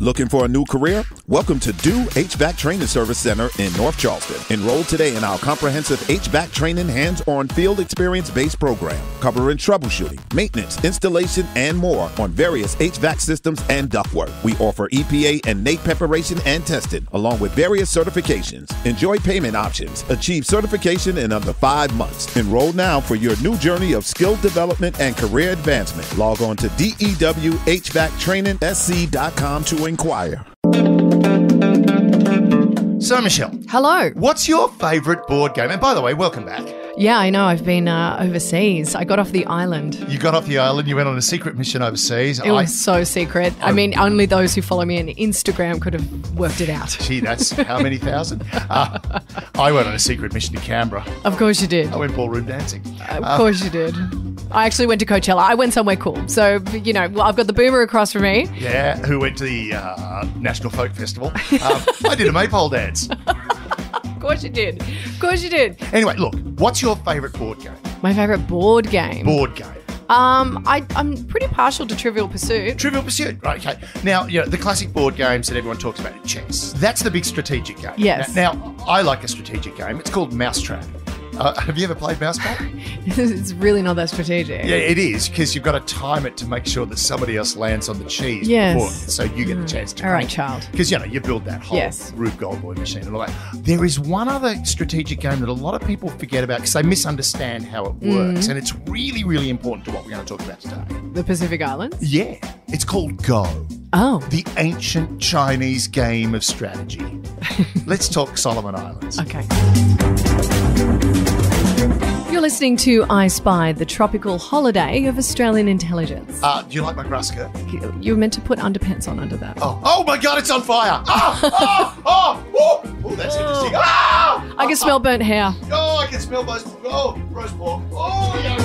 Looking for a new career? Welcome to Do HVAC Training Service Center in North Charleston. Enroll today in our comprehensive HVAC training hands-on field experience-based program, covering troubleshooting, maintenance, installation, and more on various HVAC systems and ductwork. We offer EPA and NAEP preparation and testing, along with various certifications. Enjoy payment options. Achieve certification in under 5 months. Enroll now for your new journey of skill development and career advancement. Log on to dewhvactrainingsc.com to inquire. So, Michelle. Hello. What's your favourite board game? And by the way, welcome back. Yeah, I know. I've been overseas. I got off the island. You got off the island. You went on a secret mission overseas. It was so secret. I mean, only those who follow me on Instagram could have worked it out. Gee, that's how many thousand? I went on a secret mission to Canberra. Of course you did. I went ballroom dancing. Of course you did. I actually went to Coachella. I went somewhere cool. So, you know, I've got the boomer across from me. Yeah, who went to the National Folk Festival. I did a maypole dance. Of course you did. Of course you did. Anyway, look, what's your favourite board game? My favourite board game? Board game. I'm pretty partial to Trivial Pursuit. Trivial Pursuit, right, okay. Now, you know, the classic board games that everyone talks about are chess. That's the big strategic game. Yes. Now, I like a strategic game. It's called Mousetrap. Have you ever played Mousetrap? It's really not that strategic. Yeah, it is, because you've got to time it to make sure that somebody else lands on the cheese Yes. before, so you get the chance to All right, child. Because, you know, you build that whole Yes. Rube Goldboy machine and all that. There is one other strategic game that a lot of people forget about because they misunderstand how it works, and it's really, really important to what we're going to talk about today. The Pacific Islands? Yeah, it's called Go. Oh. The ancient Chinese game of strategy. Let's talk Solomon Islands. Okay. You're listening to I Spy, the tropical holiday of Australian intelligence. Do you like my grass skirt? You were meant to put underpants on under that. Oh my God, it's on fire! Oh, that's interesting. I can smell burnt hair. Oh, I can smell roast pork. Oh, yeah.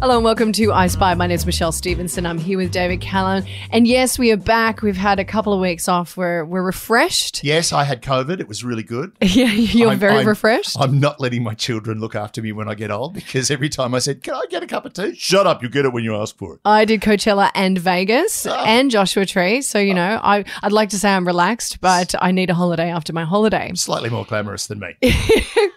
Hello and welcome to I Spy. My name is Michelle Stevenson. I'm here with David Callan. And yes, we are back. We've had a couple of weeks off. We're refreshed. Yes, I had COVID. It was really good. Yeah, you're very refreshed. I'm not letting my children look after me when I get old because every time I said, can I get a cup of tea? Shut up, you get it when you ask for it. I did Coachella and Vegas and Joshua Tree. So, you know, I'd like to say I'm relaxed, but I need a holiday after my holiday. Slightly more glamorous than me.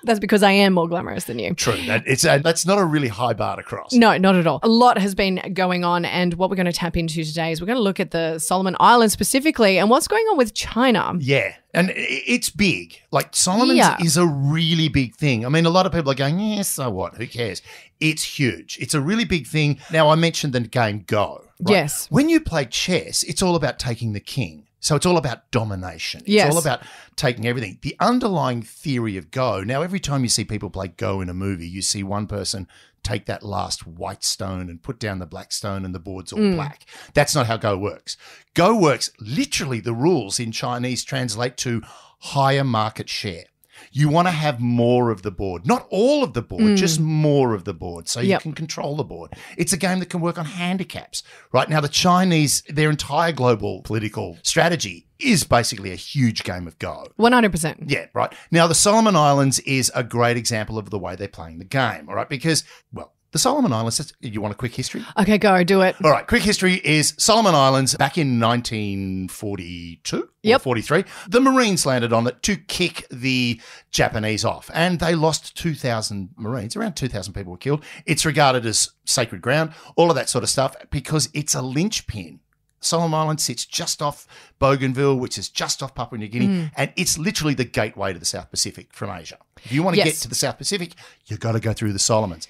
That's because I am more glamorous than you. True. That's not a really high bar to cross. No, not at all. A lot has been going on, and what we're going to tap into today is we're going to look at the Solomon Islands specifically and what's going on with China. Yeah, and it's big. Like, Solomon's is a really big thing. I mean, a lot of people are going, yeah, so what? Who cares? It's huge. It's a really big thing. Now, I mentioned the game Go. Right? Yes. When you play chess, it's all about taking the king. So it's all about domination. It's Yes. all about taking everything. The underlying theory of Go, now every time you see people play Go in a movie, you see one person take that last white stone and put down the black stone and the board's all black. That's not how Go works. Go works, literally the rules in Chinese translate to higher market share. You want to have more of the board, not all of the board, just more of the board so you can control the board. It's a game that can work on handicaps. Right now, the Chinese, their entire global political strategy is basically a huge game of Go. 100%. Yeah, right. Now, the Solomon Islands is a great example of the way they're playing the game, all right? Because, well, the Solomon Islands, you want a quick history? Okay, go, do it. All right, quick history is Solomon Islands back in 1942 or 43. The Marines landed on it to kick the Japanese off, and they lost 2,000 Marines. Around 2,000 people were killed. It's regarded as sacred ground, all of that sort of stuff, because it's a linchpin. Solomon Island sits just off Bougainville, which is just off Papua New Guinea, and it's literally the gateway to the South Pacific from Asia. If you want to get to the South Pacific, you've got to go through the Solomons.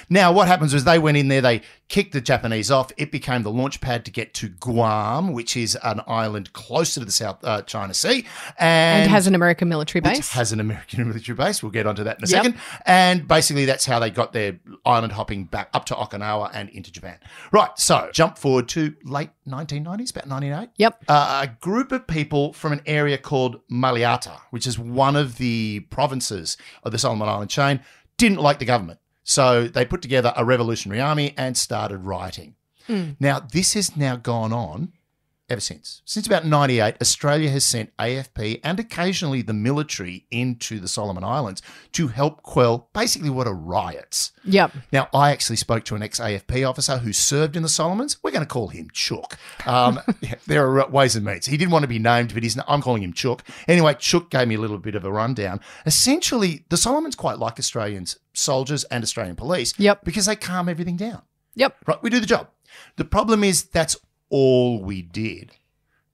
Now, what happens was they went in there, they kicked the Japanese off. It became the launch pad to get to Guam, which is an island closer to the South China Sea. And has an American military base. Which has an American military base. We'll get onto that in a second. And basically that's how they got their island hopping back up to Okinawa and into Japan. Right, so jump forward to late 1990s, about 1998. Yep. A group of people from an area called Maliata, which is one of the provinces of the Solomon Island chain, didn't like the government. So they put together a revolutionary army and started rioting. Now, this has now gone on ever since. Since about 98, Australia has sent AFP and occasionally the military into the Solomon Islands to help quell basically what are riots. Yep. Now, I actually spoke to an ex-AFP officer who served in the Solomons. We're going to call him Chook. There are ways and means. He didn't want to be named, but I'm calling him Chook. Anyway, Chook gave me a little bit of a rundown. Essentially, the Solomons quite like Australians, soldiers and Australian police, because they calm everything down. Yep. Right, we do the job. The problem is that's all we did.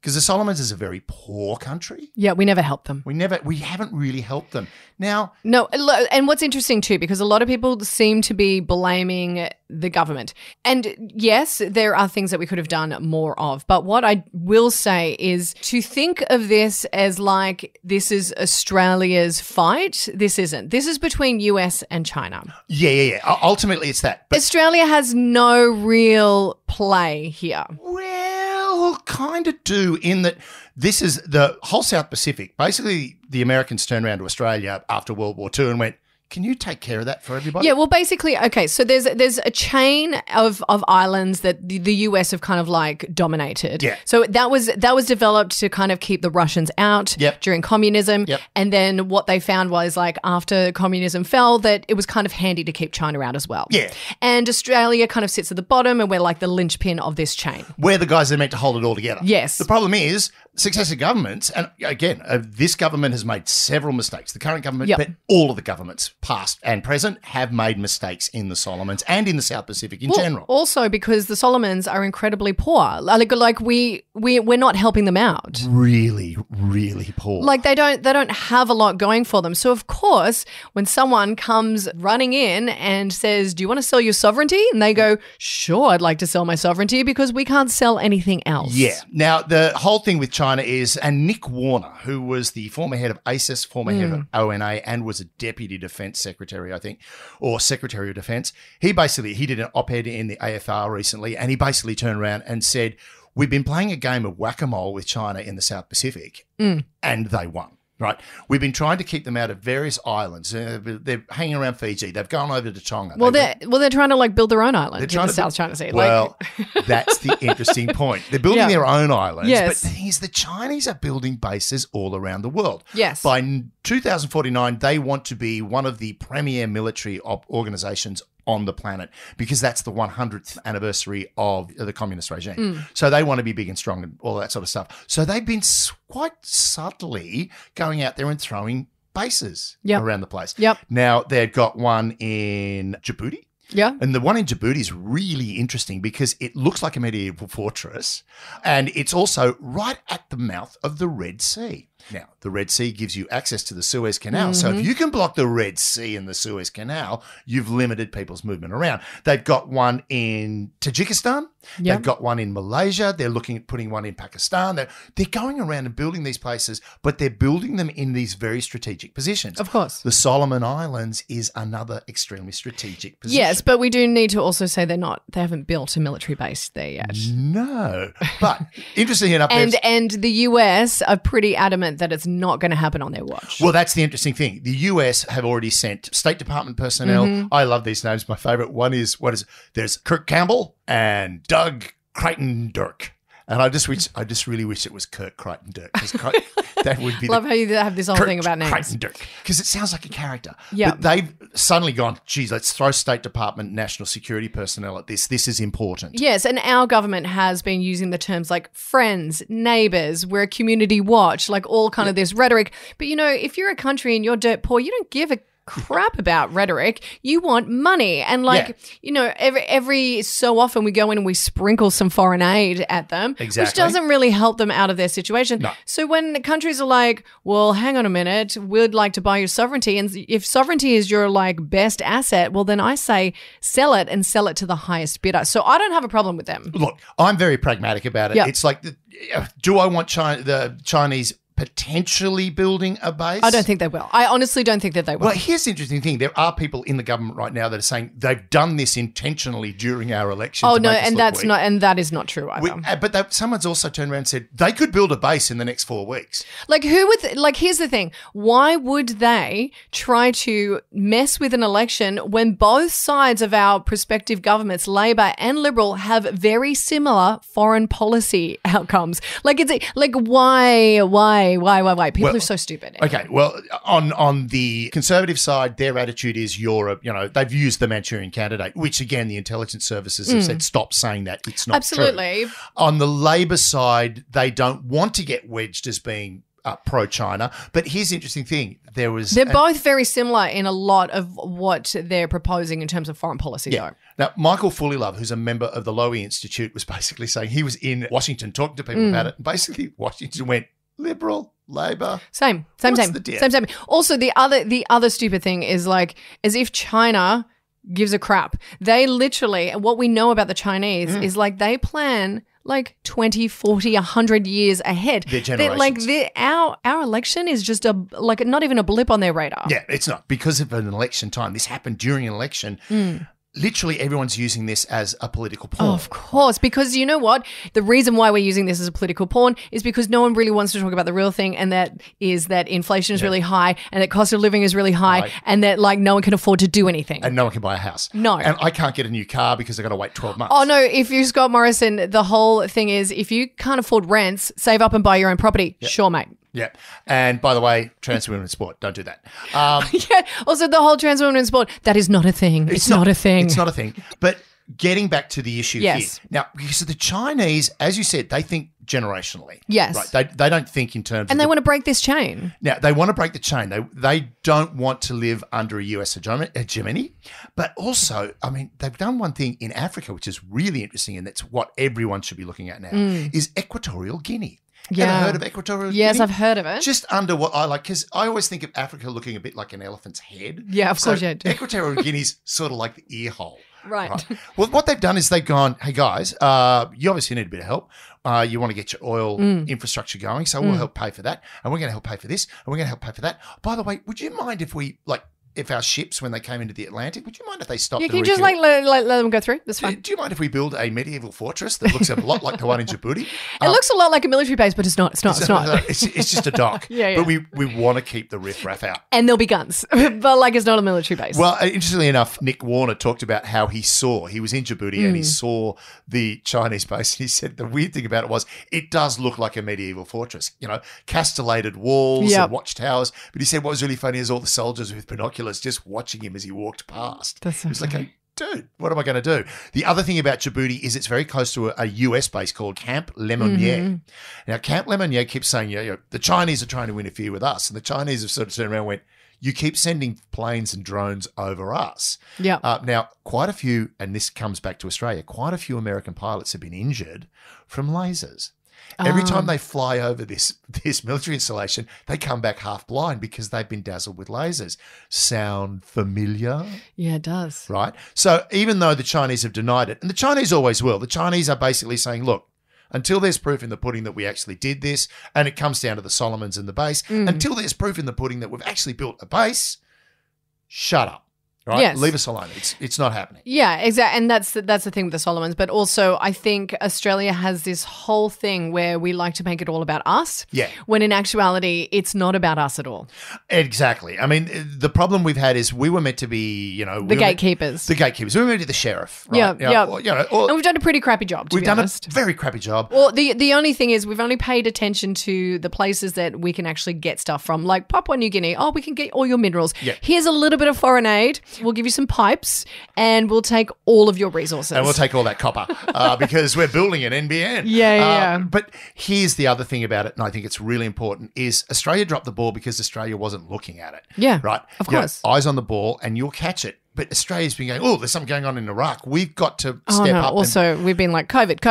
Because the Solomons is a very poor country. Yeah, we never helped them. We haven't really helped them. Now, no, and what's interesting too, because a lot of people seem to be blaming the government. And yes, there are things that we could have done more of. But what I will say is to think of this as like this is Australia's fight. This isn't. This is between US and China. Yeah. Ultimately, it's that. But Australia has no real play here. Well, kind of do, in that this is the whole South Pacific. Basically, the Americans turned around to Australia after World War II and went, can you take care of that for everybody? Yeah, well, basically, okay, so there's a chain of islands that the US have kind of like dominated. Yeah. So that was developed to kind of keep the Russians out during communism. Yep. And then what they found was like after communism fell that it was kind of handy to keep China out as well. Yeah. And Australia kind of sits at the bottom and we're like the linchpin of this chain. We're the guys that are meant to hold it all together. Yes. The problem is successive governments, and again, this government has made several mistakes. The current government, but all of the governments, past and present, have made mistakes in the Solomons and in the South Pacific in general. Also because the Solomons are incredibly poor. Like we're not helping them out. Really, really poor. Like they don't have a lot going for them. So of course, when someone comes running in and says, "Do you want to sell your sovereignty?" and they go, "Sure, I'd like to sell my sovereignty because we can't sell anything else." Yeah. Now, the whole thing with China is, and Nick Warner, who was the former head of ACIS, former head of ONA, and was a deputy defense secretary, I think, or secretary of defense, he did an op-ed in the AFR recently, and he basically turned around and said, we've been playing a game of whack-a-mole with China in the South Pacific, and they won. Right, we've been trying to keep them out of various islands. They're hanging around Fiji. They've gone over to Tonga. Well, they're trying to like build their own island in the South China Sea. Well, that's the interesting point. They're building their own islands, yes. but the thing is, the Chinese are building bases all around the world. Yes. By 2049, they want to be one of the premier military organizations on the planet because that's the 100th anniversary of the communist regime. So they want to be big and strong and all that sort of stuff. So they've been quite subtly going out there and throwing bases around the place. Yep. Now, they've got one in Djibouti. Yeah. And the one in Djibouti is really interesting because it looks like a medieval fortress and it's also right at the mouth of the Red Sea. Now, the Red Sea gives you access to the Suez Canal. So if you can block the Red Sea and the Suez Canal, you've limited people's movement around. They've got one in Tajikistan. Yep. They've got one in Malaysia. They're looking at putting one in Pakistan. They're going around and building these places, but they're building them in these very strategic positions. Of course. The Solomon Islands is another extremely strategic position. Yes, but we do need to also say they haven't built a military base there yet. No. But interesting enough. And the US are pretty adamant that it's not going to happen on their watch. Well, that's the interesting thing. The US have already sent State Department personnel. I love these names. My favorite one is, there's Kirk Campbell and Doug Crichton Dirk. And I just really wish it was Kirk Crichton Dirk. That would be Love how you have this whole thing about names. Crichton Dirk. Because it sounds like a character. Yeah. But they've suddenly gone, geez, let's throw State Department national security personnel at this. This is important. Yes, and our government has been using the terms like friends, neighbours, we're a community watch, like all kind of this rhetoric. But, if you're a country and you're dirt poor, you don't give a crap about rhetoric. You want money. And every so often we go in and we sprinkle some foreign aid at them, which doesn't really help them out of their situation. No. So when countries are like, well, hang on a minute, we'd like to buy your sovereignty. And if sovereignty is your best asset, well, then I say sell it and sell it to the highest bidder. So I don't have a problem with them. Look, I'm very pragmatic about it. Yep. It's like, do I want the Chinese potentially building a base. I don't think they will. I honestly don't think that they will. Well, here's the interesting thing. There are people in the government right now that are saying they've done this intentionally during our election. Oh, no, and that is not true either. But someone's also turned around and said they could build a base in the next 4 weeks. Like, who would, here's the thing. Why would they try to mess with an election when both sides of our prospective governments, Labor and Liberal, have very similar foreign policy outcomes? Like, why? People are so stupid. Okay, well, on the Conservative side, their attitude is Europe. They've used the Manchurian Candidate, which again the intelligence services have said stop saying that. It's not absolutely true. On the Labor side, they don't want to get wedged as being pro-China. But here's the interesting thing. They're both very similar in a lot of what they're proposing in terms of foreign policy, though. Now, Michael Fullilove, who's a member of the Lowy Institute, was basically saying he was in Washington talking to people about it. And basically, Washington went, Liberal, Labor. Same. Also, the other stupid thing is as if China gives a crap. They literally, what we know about the Chinese is they plan 20, 40, 100 years ahead. Their generations. Our election is just not even a blip on their radar. Yeah, it's not. Because of an election time. This happened during an election. Literally everyone's using this as a political pawn. Of course, because you know what? The reason why we're using this as a political pawn is because no one really wants to talk about the real thing, and that is that inflation is really high and that cost of living is really high and that no one can afford to do anything. And no one can buy a house. No. And I can't get a new car because I've got to wait 12 months. Oh, no. If you're Scott Morrison, the whole thing is if you can't afford rents, save up and buy your own property. Yep. Sure, mate. Yeah. And by the way, trans women in sport, don't do that. Also, the whole trans women in sport, that is not a thing. It's not a thing. It's not a thing. But getting back to the issue here. Now, because the Chinese, as you said, they think generationally. Yes. Right. They don't think in terms of... And they want to break this chain. Now, they want to break the chain. They don't want to live under a US hegemony. But also, I mean, they've done one thing in Africa, which is really interesting, and that's what everyone should be looking at now, is Equatorial Guinea. Yeah. Ever heard of Equatorial Guinea? Yes, I've heard of it. Just under what I like, because I always think of Africa looking a bit like an elephant's head. Yeah, of course you do. Equatorial Guinea's sort of like the ear hole. Right. Well, what they've done is they've gone, hey, guys, you obviously need a bit of help. You want to get your oil infrastructure going, so we'll help pay for that. And we're going to help pay for this, and we're going to help pay for that. By the way, would you mind if we, if our ships, when they came into the Atlantic, would you mind if they stopped? You can just let them go through. That's fine. Do you mind if we build a medieval fortress that looks a lot like the one in Djibouti? It looks a lot like a military base, but it's not. It's not. It's just a dock. Yeah. But we want to keep the riffraff out. And there'll be guns, but it's not a military base. Well, interestingly enough, Nick Warner talked about how he was in Djibouti and he saw the Chinese base. And he said the weird thing about it was it does look like a medieval fortress, castellated walls and watchtowers. But he said what was really funny is all the soldiers with binoculars just watching him as he walked past. That's so it was like, dude, what am I going to do? The other thing about Djibouti is it's very close to a US base called Camp Lemonnier. Now, Camp Lemonnier keeps saying, the Chinese are trying to interfere with us. And the Chinese have sort of turned around and went, you keep sending planes and drones over us. Yeah. Now, quite a few, and this comes back to Australia, quite a few American pilots have been injured from lasers. Every time they fly over this military installation, they come back half blind because they've been dazzled with lasers. Sound familiar? Yeah, it does. Right? So even though the Chinese have denied it, and the Chinese always will, the Chinese are basically saying, look, until there's proof in the pudding that we actually did this, and it comes down to the Solomons and the base, until there's proof in the pudding that we've actually built a base, shut up. Right? Yes. Leave us alone. It's not happening. Yeah, exactly. And that's the thing with the Solomons. But also, I think Australia has this whole thing where we like to make it all about us. Yeah. When in actuality, it's not about us at all. Exactly. I mean, the problem we've had is we were meant to be, the gatekeepers. The gatekeepers. We were meant to be the sheriff. Right? Yeah. And we've done a pretty crappy job, to be honest. We've done a very crappy job. Well, the only thing is we've only paid attention to the places that we can actually get stuff from, like Papua New Guinea. Oh, we can get all your minerals. Yeah. Here's a little bit of foreign aid. We'll give you some pipes. And we'll take all of your resources. And we'll take all that copper because we're building an NBN. Yeah. But here's the other thing about it, and I think it's really important, is Australia dropped the ball because Australia wasn't looking at it. Yeah, right. Of course. Eyes on the ball, and you'll catch it. But Australia's been going, oh, there's something going on in Iraq. We've got to step up. Also, we've been like COVID.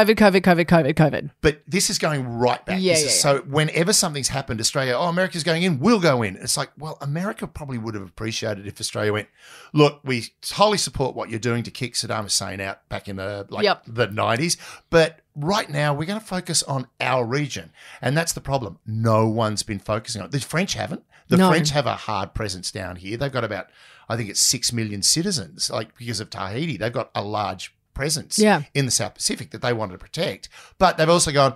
But this is going right back. So whenever something's happened, Australia, America's going in, we'll go in. It's like, well, America probably would have appreciated if Australia went, look, we wholly support what you're doing to kick Saddam Hussein out back in the the 90s. But right now, we're going to focus on our region. And that's the problem. No one's been focusing on it. The French haven't. The French have a hard presence down here. They've got about, I think it's 6 million citizens, like because of Tahiti. They've got a large presence in the South Pacific that they wanted to protect. But they've also gone,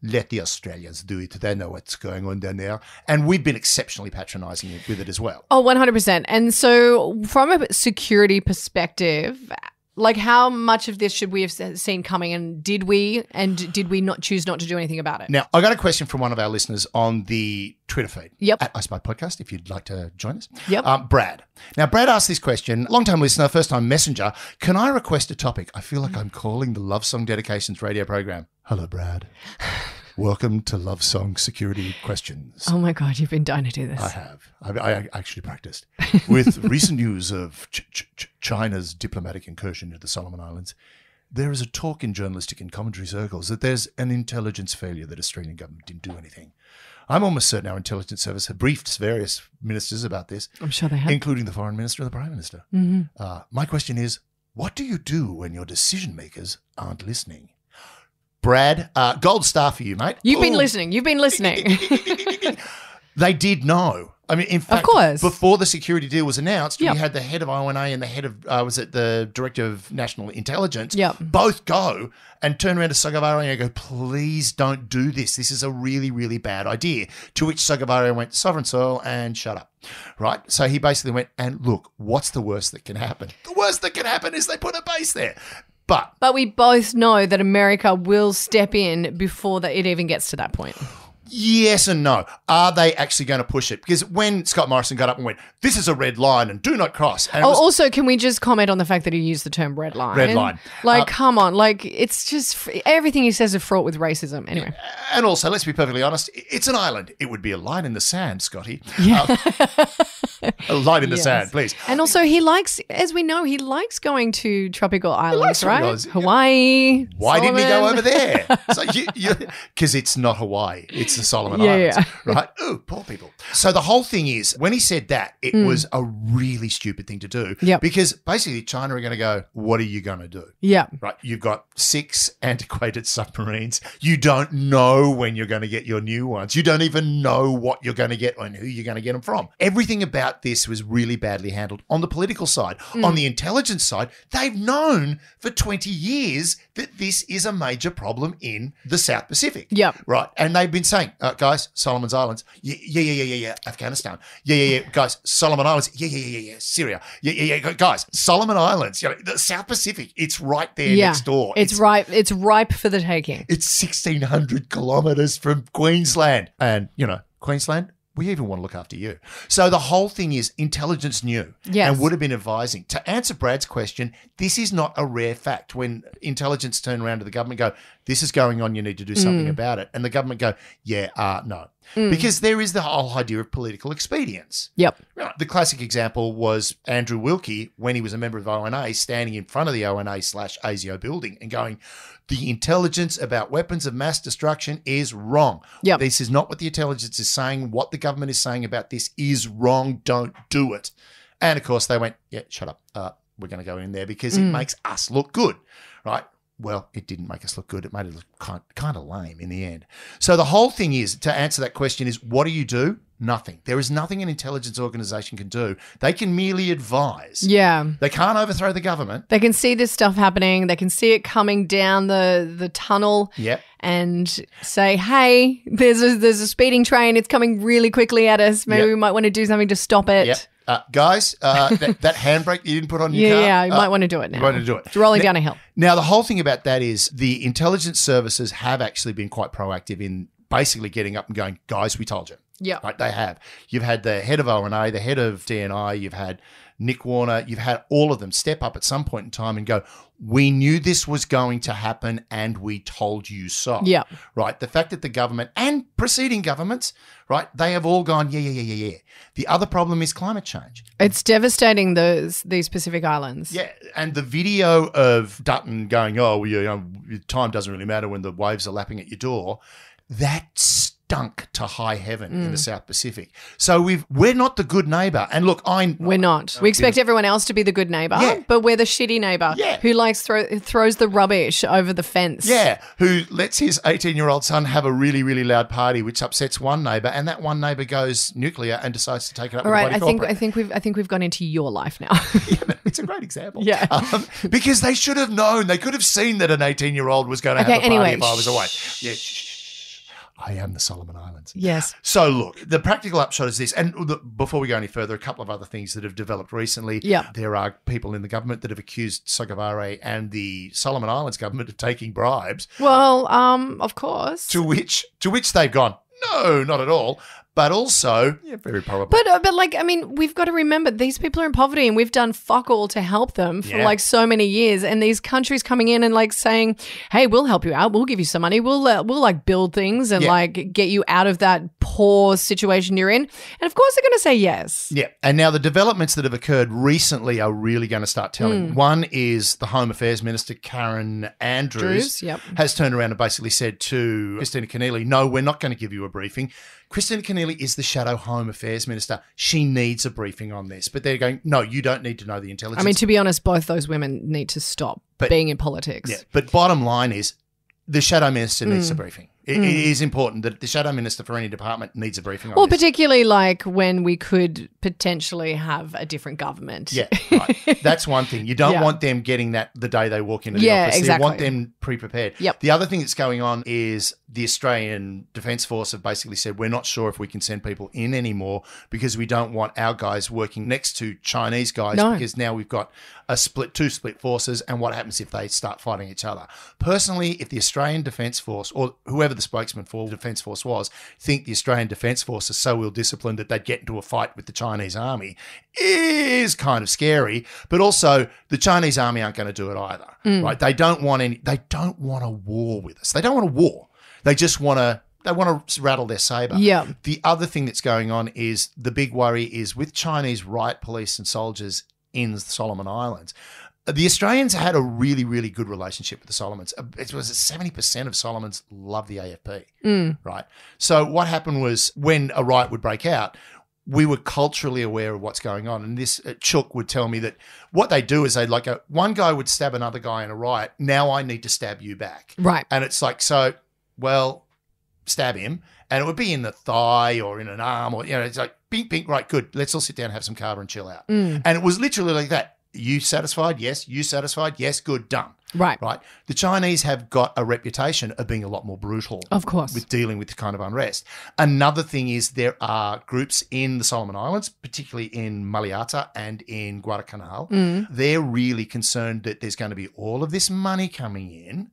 let the Australians do it. They know what's going on down there. And we've been exceptionally patronising with it as well. Oh, 100%. And so from a security perspective, like how much of this should we have seen coming, and did we not choose not to do anything about it? Now, I got a question from one of our listeners on the Twitter feed at iSpy Podcast, if you'd like to join us. Brad. Now, Brad asked this question, long-time listener, first-time messenger. Can I request a topic? I feel like I'm calling the Love Song Dedications radio program. Hello, Brad. Welcome to Love Song Security Questions. Oh, my God, you've been dying to do this. I have. I actually practiced. With recent news of China's diplomatic incursion into the Solomon Islands, there is a talk in journalistic and commentary circles that there's an intelligence failure that Australian government didn't do anything. I'm almost certain our intelligence service had briefed various ministers about this. I'm sure they have. Including the Foreign Minister and the Prime Minister. Mm-hmm. My question is, what do you do when your decision makers aren't listening? Brad, gold star for you, mate. You've been listening. They did know. I mean, in fact, of course, before the security deal was announced, we had the head of ONA and the head of, the Director of National Intelligence, both go and turn around to Sogavare and go, please don't do this. This is a really, really bad idea. To which Sogavare went, sovereign soil, and shut up. Right? So he basically went, and look, what's the worst that can happen? The worst that can happen is they put a base there. But we both know that America will step in before it even gets to that point. Yes and no. Are they actually going to push it? Because when Scott Morrison got up and went, this is a red line and do not cross. And also, can we just comment on the fact that he used the term red line? Red line. Like, come on. Like, it's just everything he says is fraught with racism. Anyway. And also, let's be perfectly honest, it's an island. It would be a line in the sand, Scotty. A line in the sand, please. And also, he likes, as we know, he likes going to tropical islands, right? Hawaii. Why didn't he go over there? Because it's not Hawaii. It's the Solomon Islands, right? Oh, poor people. So the whole thing is, when he said that, it was a really stupid thing to do. Because basically China are going to go, what are you going to do? Right? You've got 6 antiquated submarines. You don't know when you're going to get your new ones. You don't even know what you're going to get and who you're going to get them from. Everything about this was really badly handled on the political side. On the intelligence side, they've known for 20 years that this is a major problem in the South Pacific. Right? And they've been saying, guys, Solomon's Islands, Afghanistan, guys, Solomon Islands, Syria, guys, Solomon Islands, the South Pacific, it's right there next door. It's ripe for the taking. It's 1,600 kilometres from Queensland. And, Queensland, we even want to look after you. So the whole thing is intelligence knew and would have been advising. To answer Brad's question, this is not a rare fact. When intelligence turn around to the government and go, this is going on, you need to do something about it. And the government go, no. Because there is the whole idea of political expedience. The classic example was Andrew Wilkie, when he was a member of ONA, standing in front of the ONA/ASIO building and going, the intelligence about weapons of mass destruction is wrong. This is not what the intelligence is saying. What the government is saying about this is wrong. Don't do it. And, of course, they went, shut up. We're going to go in there because it makes us look good, right? Well, it didn't make us look good. It made it look kind of lame in the end. So the whole thing is, to answer that question is, what do you do? Nothing. There is nothing an intelligence organisation can do. They can merely advise. They can't overthrow the government. They can see this stuff happening. They can see it coming down the tunnel. And say, hey, there's a speeding train. It's coming really quickly at us. Maybe we might want to do something to stop it. Guys, that handbrake you didn't put on your car. You might want to do it now. You want to do it. It's rolling down a hill. Now, the whole thing about that is the intelligence services have actually been quite proactive in basically getting up and going, guys, we told you. Right, they have. You've had the head of ONA, the head of DNI, you've had Nick Warner, you've had all of them step up at some point in time and go, we knew this was going to happen and we told you so. Yeah. Right. The fact that the government and preceding governments, right, they have all gone, yeah. The other problem is climate change. It's devastating these Pacific Islands. Yeah. And the video of Dutton going, time doesn't really matter when the waves are lapping at your door, that stunk to high heaven in the South Pacific. So we're not the good neighbour. And look, we're not. We expect everyone else to be the good neighbour, but we're the shitty neighbour who throws the rubbish over the fence. Yeah, who lets his 18-year-old son have a really, really loud party, which upsets one neighbour, and that one neighbour goes nuclear and decides to take it up. All with right, the body I think we've gone into your life now. It's a great example. Yeah, because they should have known. They could have seen that an 18-year-old was going to have a party if I was away. Yeah. I am the Solomon Islands. Yes. So look, the practical upshot is this, and before we go any further, a couple of other things that have developed recently. Yeah. There are people in the government that have accused Sogavare and the Solomon Islands government of taking bribes. Well, of course. To which they've gone, no, not at all. But also, very probably. But like, I mean, we've got to remember these people are in poverty and we've done fuck all to help them for like so many years. And these countries coming in and like saying, hey, we'll help you out. We'll give you some money. We'll like build things and like get you out of that poor situation you're in. And of course they're going to say yes. Yeah. And now the developments that have occurred recently are really going to start telling. One is the Home Affairs Minister, Karen Andrews, has turned around and basically said to Kristina Keneally, no, we're not going to give you a briefing. Kristina Keneally is the shadow Home Affairs Minister. She needs a briefing on this. But they're going, no, you don't need to know the intelligence. I mean, to be honest, both those women need to stop being in politics. Yeah, but bottom line is the shadow minister needs a briefing. It is important that the shadow minister for any department needs a briefing on well, this. particularly like when we could potentially have a different government. Yeah, right. That's one thing. You don't want them getting that the day they walk into the office. Exactly. You want them pre-prepared. Yep. The other thing that's going on is the Australian Defence Force have basically said we're not sure if we can send people in anymore because we don't want our guys working next to Chinese guys because now we've got two split forces, and what happens if they start fighting each other? Personally, if the Australian Defence Force or whoever the spokesman for the Defence Force was think the Australian Defence Force is so well-disciplined that they'd get into a fight with the Chinese army is kind of scary, but also the Chinese army aren't going to do it either, right? They don't want a war with us. They don't want a war. They just want to rattle their saber. Yeah. The other thing that's going on is the big worry is with Chinese riot police and soldiers in the Solomon Islands. The Australians had a really, really good relationship with the Solomons. It was 70% of Solomons love the AFP, right? So what happened was when a riot would break out, we were culturally aware of what's going on. And this Chook would tell me that what they do is one guy would stab another guy in a riot. Now I need to stab you back. Right. And it's like, stab him. And it would be in the thigh or in an arm or, it's like, bink, bink, right, good. Let's all sit down and have some kava and chill out. And it was literally like that. You satisfied? Yes. You satisfied? Yes. Good. Done. Right. Right. The Chinese have got a reputation of being a lot more brutal. Of course. With dealing with this kind of unrest. Another thing is there are groups in the Solomon Islands, particularly in Maliata and in Guadalcanal. They're really concerned that there's going to be all of this money coming in,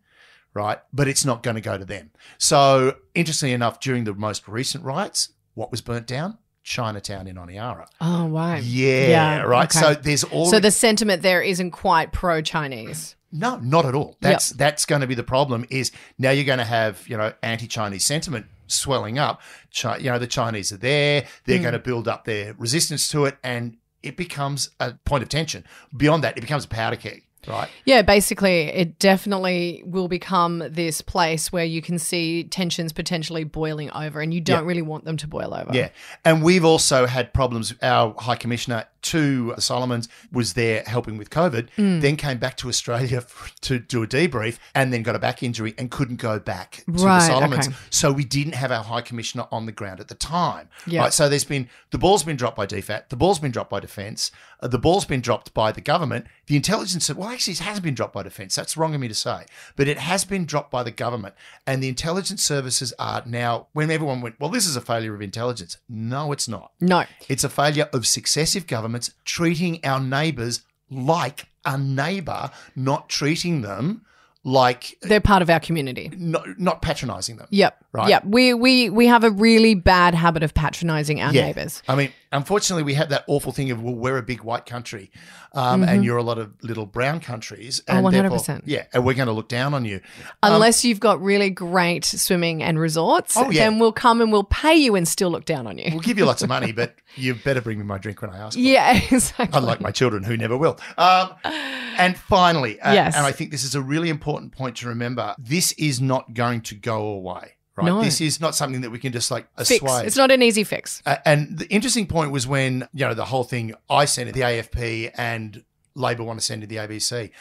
right? But it's not going to go to them. So interestingly enough, during the most recent riots, what was burnt down? Chinatown in Honiara. Oh, wow. Yeah, right. Okay. So there's all. So the sentiment there isn't quite pro-Chinese. No, not at all. That's going to be the problem. Is now you're going to have anti-Chinese sentiment swelling up. The Chinese are there. They're going to build up their resistance to it, and it becomes a point of tension. Beyond that, it becomes a powder keg. Right. Yeah, basically, it definitely will become this place where you can see tensions potentially boiling over, and you don't really want them to boil over. Yeah. And we've also had problems. Our High Commissioner to the Solomons was there helping with COVID, then came back to Australia to do a debrief and then got a back injury and couldn't go back to the Solomons. Okay. So we didn't have our High Commissioner on the ground at the time. Yep. Right. So the ball's been dropped by DFAT, the ball's been dropped by Defence, the ball's been dropped by the government. The intelligence, actually it hasn't been dropped by Defence. That's wrong of me to say. But it has been dropped by the government. And the intelligence services are now, when everyone went, well, this is a failure of intelligence. No, it's not. No. It's a failure of successive governments treating our neighbours like a neighbour, not treating them like they're part of our community. Not patronising them. Yep. Right. Yep. We have a really bad habit of patronising our neighbours. I mean, unfortunately, we have that awful thing of, well, we're a big white country and you're a lot of little brown countries. And 100%. Yeah, and we're going to look down on you. Unless you've got really great swimming and resorts, then we'll come and we'll pay you and still look down on you. We'll give you lots of money, but you better bring me my drink when I ask for it. Yeah, exactly. Unlike my children, who never will. And finally, yes. and I think this is a really important point to remember, this is not going to go away. Right? No. This is not something that we can just like fix. assuage. It's not an easy fix. And the interesting point was when, the whole thing I sent it, the AFP and Labor want to send to the ABC.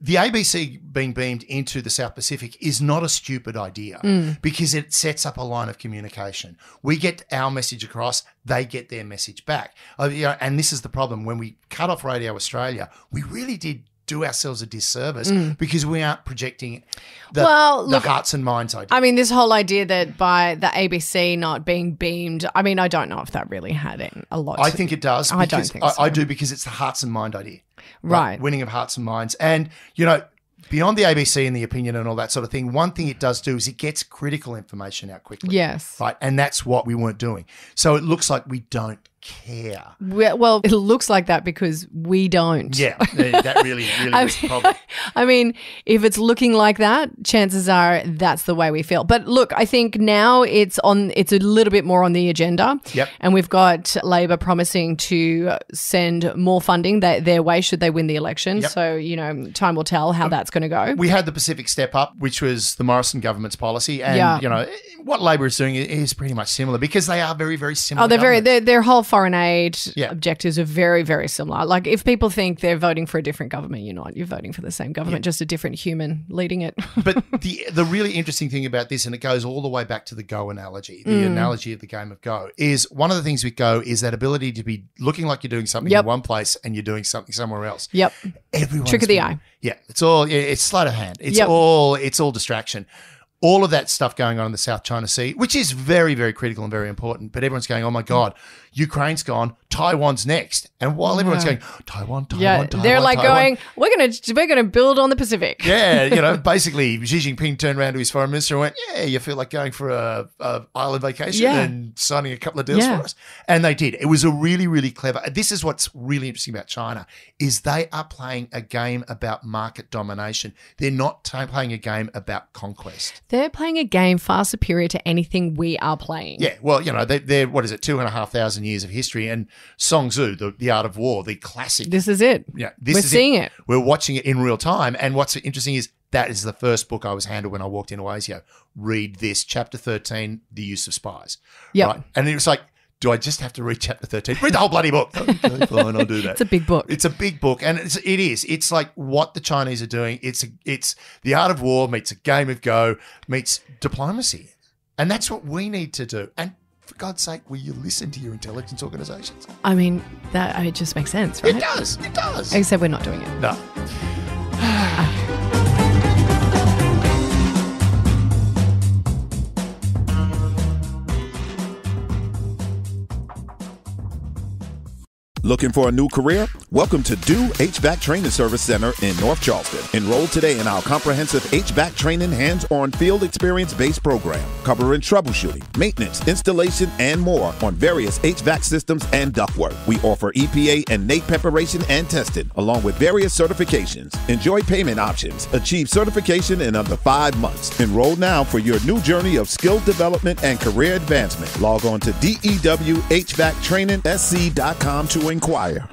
The ABC being beamed into the South Pacific is not a stupid idea because it sets up a line of communication. We get our message across, they get their message back. And this is the problem. When we cut off Radio Australia, we really did do ourselves a disservice because we aren't projecting the hearts and minds idea. I mean, this whole idea that by the ABC not being beamed, I mean, I don't know if that really had a lot. I think it does. I don't think so. I do, because it's the hearts and mind idea. Right. Winning of hearts and minds. And, beyond the ABC and the opinion and all that sort of thing, one thing it does do is it gets critical information out quickly. Yes. Right. And that's what we weren't doing. So it looks like we don't care. Well, it looks like that because we don't. Yeah. That really is the problem. I mean, if it's looking like that, chances are that's the way we feel. But look, I think now it's a little bit more on the agenda. Yep. And we've got Labor promising to send more funding their way should they win the election. Yep. So, time will tell how that's going to go. We had the Pacific Step Up, which was the Morrison government's policy. And, what Labor is doing is pretty much similar because they are very, very similar. Their whole foreign aid objectives are very, very similar. Like, if people think they're voting for a different government, you're not. You're voting for the same government, just a different human leading it. But the really interesting thing about this, and it goes all the way back to the Go analogy, the analogy of the game of Go, is one of the things with Go is that ability to be looking like you're doing something in one place and you're doing something somewhere else. Yep. Trick of the eye. Yeah. It's sleight of hand. It's all distraction. All of that stuff going on in the South China Sea, which is very, very critical and very important. But everyone's going, oh, my God, Ukraine's gone, Taiwan's next. And while everyone's going, Taiwan, they're like Taiwan. we're gonna build on the Pacific. Yeah, basically Xi Jinping turned around to his foreign minister and went, yeah, you feel like going for a island vacation and signing a couple of deals for us. And they did. It was a really, really clever. This is what's really interesting about China is they are playing a game about market domination. They're not playing a game about conquest. They're playing a game far superior to anything we are playing. Yeah, well, they're what is it, 2,500 years of history, and Song Tzu, the Art of War, the classic. This is it. Yeah, we're seeing it. We're watching it in real time, and what's interesting is that is the first book I was handed when I walked into ASIO. Read this, Chapter 13, The Use of Spies. Yeah, right? And it was like, do I just have to read Chapter 13? Read the whole bloody book. Okay, fine, I'll do that. It's a big book. It's a big book, and it is. It's like what the Chinese are doing. It's the Art of War meets a game of Go meets diplomacy, and that's what we need to do. And for God's sake, will you listen to your intelligence organisations? I mean, it just makes sense, right? It does. It does. Except we're not doing it. No. Looking for a new career? Welcome to Do HVAC Training Service Center in North Charleston. Enroll today in our comprehensive HVAC training hands-on field experience-based program, covering troubleshooting, maintenance, installation, and more on various HVAC systems and ductwork. We offer EPA and NAEP preparation and testing, along with various certifications. Enjoy payment options. Achieve certification in under 5 months. Enroll now for your new journey of skill development and career advancement. Log on to dewhvactrainingsc.com to inquire.